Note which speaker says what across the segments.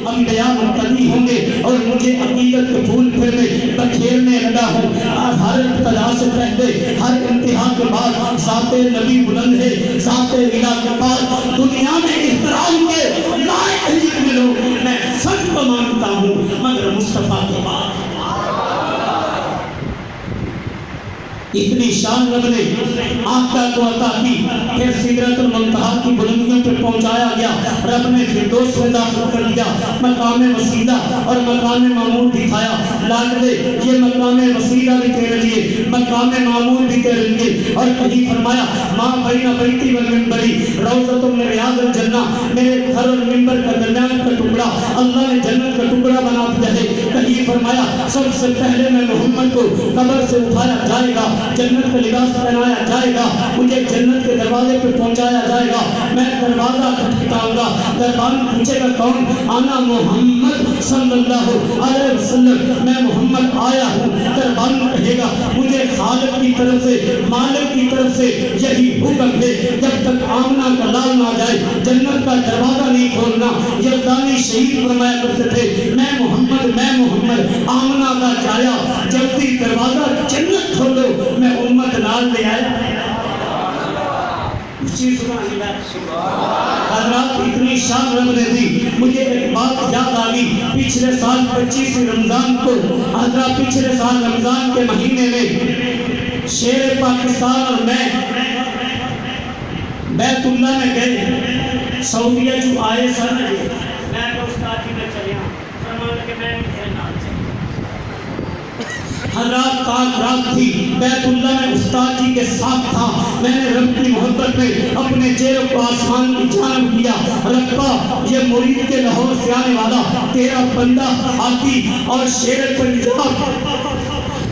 Speaker 1: انبیاء مبتلی ہوں گے اور مجھے عقیدت کے پھول پھر میں بکھیرنے لگا ہوں۔ ہر ابتدا سے پہلے ہر انتہا کے بعد ذات نبی بلند ہے، ذات الہ کے بعد دنیا میں احترام کے لائق جتنے لوگ میں سب کو مانتا ہوں مگر مصطفیٰ کے بعد۔ اتنی شان رب نے آقا کو عطا کی، پھر سدرۃ المنتہا کی بلندیوں پر پہنچایا گیا، رب نے فردوس میں داخل کر دیا، مقام وسیلہ اور مقام معمول دکھایا۔ لاڈلے یہ مقام وسیلہ بھی تیرے لیے، مقام معمول بھی تیرے لیے، اور کہیں فرمایا ماں بین بیتی و منبری روضۃ من ریاض الجنہ، میرے گھر اور منبر کا درمیان کا ٹکڑا اللہ نے جنت کا ٹکڑا بنا دیا ہے۔ کہیں فرمایا سب سے پہلے میں محمد کو قبر سے اٹھایا جائے گا، جنت کا لباس پہنایا جائے گا، مجھے جنت کے دروازے پہ پہنچایا جائے گا، میں دروازہ کھٹکھٹاؤں گا، دربان پوچھے گا کون؟ انا محمد صلی اللہ علیہ وسلم، میں محمد آیا ہوں۔ دربان کہے گا مجھے خالق کی طرف سے، مالک کی طرف سے یہی حکم ہے، جب تک آمنہ کا لال نہ جائے جنت کا دروازہ نہیں کھولنا۔ یزدانی شہید فرمایا کرتے تھے میں محمد آمنہ کا جایا، جلدی دروازہ جنت کھولو، میں امت نال لے آیا۔ حضرات اتنی شان رب نے دی، مجھے ایک بات یاد آ گئی، پچھلے سال 25 رمضان کو حضرات پچھلے سال رمضان کے مہینے میں شیر پاکستان اور میں بیت اللہ میں گئے، سعودیہ جو آئے سر میں تو استاد جی میں چلے ہوں، فرمان لگے میں میرے نال چلے۔ حضرات پاک رات تھی، بیت اللہ میں استاد جی کے ساتھ تھا، میں نے رب کی محبت میں اپنے چہرے کو آسمان کی جانب کیا، ربا یہ مرید کے لاہور سے آنے والا تیرا بندہ آتی اور شیر پنجاب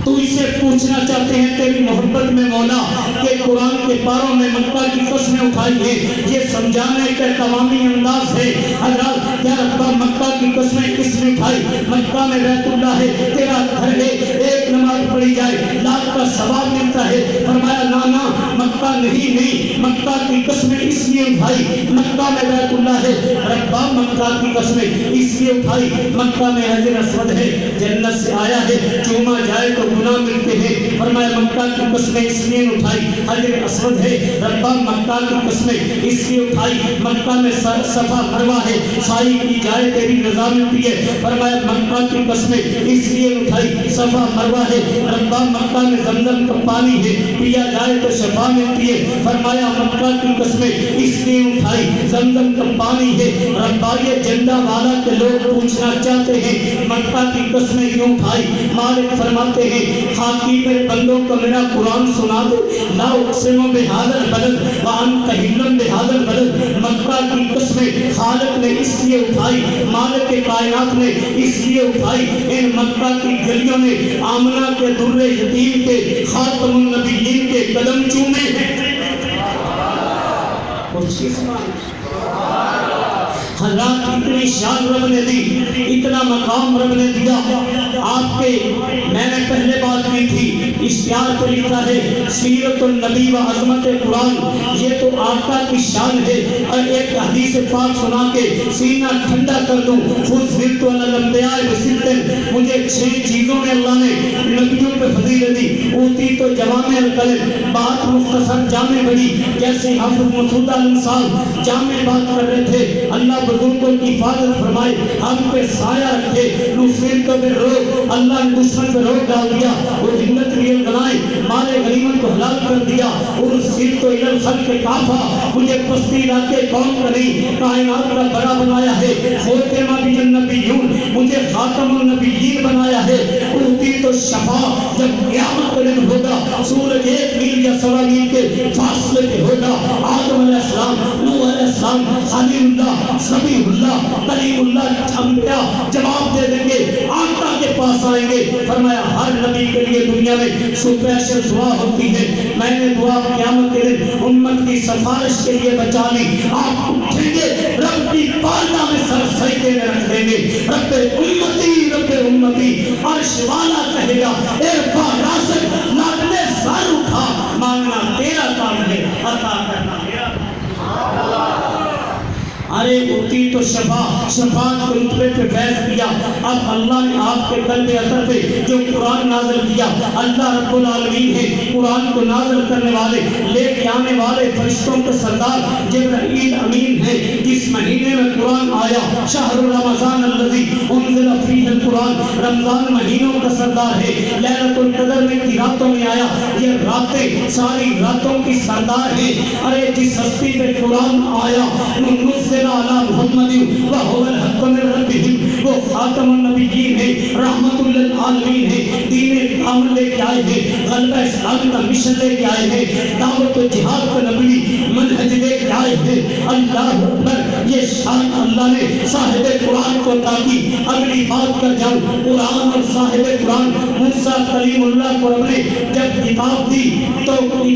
Speaker 1: تو اسے پوچھنا چاہتے ہیں تیری محبت میں مولا کہ قرآن کے پاروں میں مکہ کی قسمیں اٹھائی ہیں، یہ سمجھانے کا تمامی انداز ہے۔ حضرات کیا ربا مکہ کی قسمیں کس نے اٹھائی؟ مکہ میں بیت اللہ ہے، تیرا گھر ہے، ایک نماز پڑھی جائے لاکھ کا ثواب ملتا ہے۔ فرمایا نانا مکہ نہیں، مکہ کی قسمیں اس لیے اٹھائی، مکہ میں بیت اللہ ہے، ربا مکہ کی قسمیں اس لیے اٹھائی، مکہ میں حجر اسود ہے، جنت سے آیا ہے، چوما جائے تو گناہ ملتے ہیں۔ فرمایا مکہ کی قسمیں اس لیے اٹھائی، حجر اسود ہے، ربا مکہ کی قسمیں اس لیے اٹھائی، مکہ میں صفا مروہ ہے، سائی کی جائے تیری رضا ملتی ہے۔ فرمایا مکہ کی قسمیں اس لیے اٹھائی، صفا مروہ ہے، ربا مکہ میں زمزم کا پانی ہے، پیا جائے تو شفا ملتی ہے۔ فرمایا مکہ کی قسمیں اس لیے اٹھائی، زمزم کا پانی ہے، ربا یہ جنڈا والا کے لوگ پوچھنا چاہتے ہیں مکہ کی قسمیں کیوں اٹھائی؟ مالک فرماتے ہیں خاکی میں بندوں کو میرا قرآن سنا دو، لا اقسم بہذا البلد وانت حل بہذا البلد، مکہ کی قسمیں خالق نے اس لیے اٹھائی، مالک کائنات نے اس لیے اٹھائی، ان مکہ کی گلیوں نے آمنہ کے در یتیم کے خاتم النبیین کے قدم چومے ہیں۔ حضرات اتنی شان رب نے دی، اتنا مقام رب نے دیا۔ آپ کے میں نے پہلے بات کی تھی، اشتہار پر لکھا ہے سیرت النبی و عظمت قرآن، یہ تو آقا کی شان ہے۔ اور ایک حدیث پاک سنا کے سینہ ٹھنڈا کر دوں، فضلت علی الانبیاء بست، مجھے 6 چیزوں میں اللہ نے نبیوں پہ فضیلت دی۔ اوتی تو جوامع الکلم، بات مختصر جامع بڑی، جیسے حافظ مسعود الانصار جامع بات کر رہے تھے، اللہ بزرگوں کی حفاظت فرمائے، ہم پہ سایہ رکھے، نصرت کو پہ روک، اللہ نے دشمن پہ روک ڈال دیا، اور ہمت لیے بنائے، مال غنیمت کو حلال کر دیا، اور سیر تو الى الخلق کافا، مجھے پستی علاقے قوم کا نہیں کائنات کا بڑا بنایا ہے، خاتمہ النبیون، مجھے خاتم النبیین بنایا ہے، اوتی تو شفا، جب قیامت کا دن ہوگا سورج 1 میل یا 1.25 میل کے فاصلے پہ ہوگا، آدم علیہ السلام، نوح علیہ السلام، خلیل اللہ، صبی اللہ، کلیم اللہ انبیاء جواب دے دیں گے، آقا کے پاس آئیں گے۔ فرمایا ہر نبی کے لیے دنیا میں سپیشل دعا ہوتی ہے، میں نے دعا قیامت کے دن امت کی سفارش کے لیے بچا لی۔ آپ اٹھیں گے رب کی بارگاہ میں سر سجدے میں رکھ دیں گے، رب امتی، عرش والا کہے گا ارفع راسک، لاڈلے سر اٹھا، مانگنا تیرا کام ہے، عطا کرنا میرا۔ ارے اتی تو شفاعت کے رتبے پہ فیض کیا. اب اللہ نے آپ کے قلب اطہر پہ جو قرآن نازل کیا, اللہ رب العالمین ہے قرآن کو نازل کرنے والے, لے کے آنے والے فرشتوں کے سردار جبرائیل امین ہے. جس مہینے میں قرآن آیا, شہر رمضان الذی انزل فیہ القرآن, رمضان مہینوں کا سردار ہے. لیلۃ القدر میں کی راتوں میں آیا, یہ راتیں ساری راتوں کی سردار ہے. ارے جس ہستی پہ قرآن آیا, نزل علی محمد وہو الحق من ربہم, وہ خاتم النبیین ہے, رحمت للعالمین ہے. دین کامل لے کے آئے ہیں, غلبہ اسلام کا مشن لے کے آئے ہیں, دعوت و جہاد کا نبی منہج لے کے آئے ہیں. اللہ اکبر, یہ شان اللہ نے صاحب قرآن کو عطا کی. اگلی بات کر جاؤں, قرآن اور صاحب قرآن موسیٰ کلیم اللہ کو رب نے جب کتاب دی تو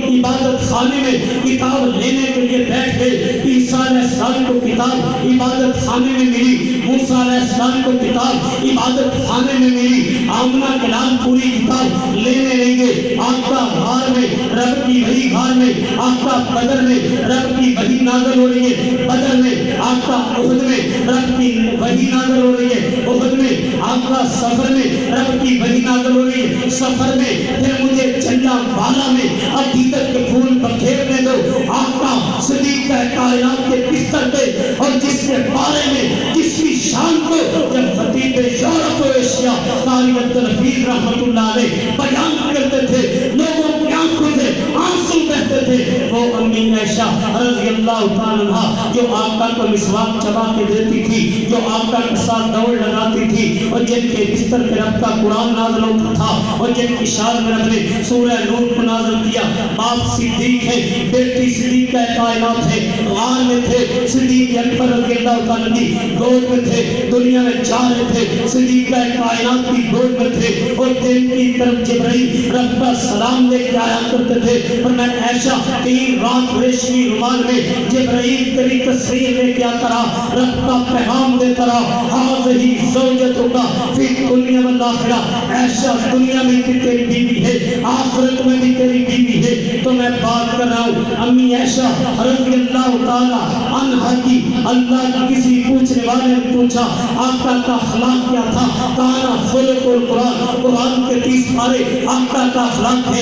Speaker 1: عبادت خانے میں کتاب لینے کے لیے بیٹھ گئے. عیسیٰ علیہ السلام کو کتاب عبادت خانے میں ملی, موسیٰ علیہ السلام کو کتاب عبادت خانے میں ملی. آمنہ کلام پوری کتاب لینے نہیں گئے. آقا غار میں رب کی وحی, غار میں آقا بدر میں رب کی وحی نازل ہو رہی ہے, بدر میں آقا احد میں رب کی وحی نازل ہو رہی ہے, احد میں آقا سفر میں رب کی وحی نازل ہو رہی ہے, سفر میں پھر مجھے جنہ والا میں عقیدت کے پھول بکھیرنے دو. آقا صدیق کائنات کے بستر پہ, اور جس کے بارے میں جس کی شان کو جب خطیب یورپ و ایشیا قاری عبدالحفیظ رحمت اللہ علیہ بیان کرتے تھے, لوگوں کی آنکھوں سے آنسو بہتے تھے, وہ امی عائشہ رضی اللہ تعالیٰ عنہا جو آقا کو مسواک چبا کے دیتی تھی, جو آقا کے ساتھ دوڑ لگاتی تھی, اور جن کے بستر پہ رب کا قرآن نازل ہوتا تھا, اور جن کی شان میں رب نے سورہ نور کو نازل کیا. باپ صدیق ہے, بیٹی صدیق کائنات ہے, غار میں تھے صدیق اکبر رضی اللہ تعالیٰ کی گود میں تھے, دنیا میں جا رہے تھے صدیق کائنات کی گود میں تھے, اور دن کی طرف جبرائیل رب کا سلام لے کے آیا کرتے تھے. اور میں عائشہ 3 رات ریشمی رومال میں جبرائیل تیری تصویر لے کے آتا رہا, رب کا پیغام دیتا رہا, ہذہی زوجتک فی الدنیا والآخرہ. عائشہ دنیا میں بھی تیری بیوی ہے, آخرت میں بھی تیری بیوی ہے. تو میں بات کر رہا ہوں امی عائشہ رضی اللہ تعالی عنہا کی. اللہ کی کسی پوچھنے والے نے پوچھا آقا کا اخلاق کیا تھا, کانا خلق القرآن, قرآن کے 30 پارے آقا کا اخلاق ہے.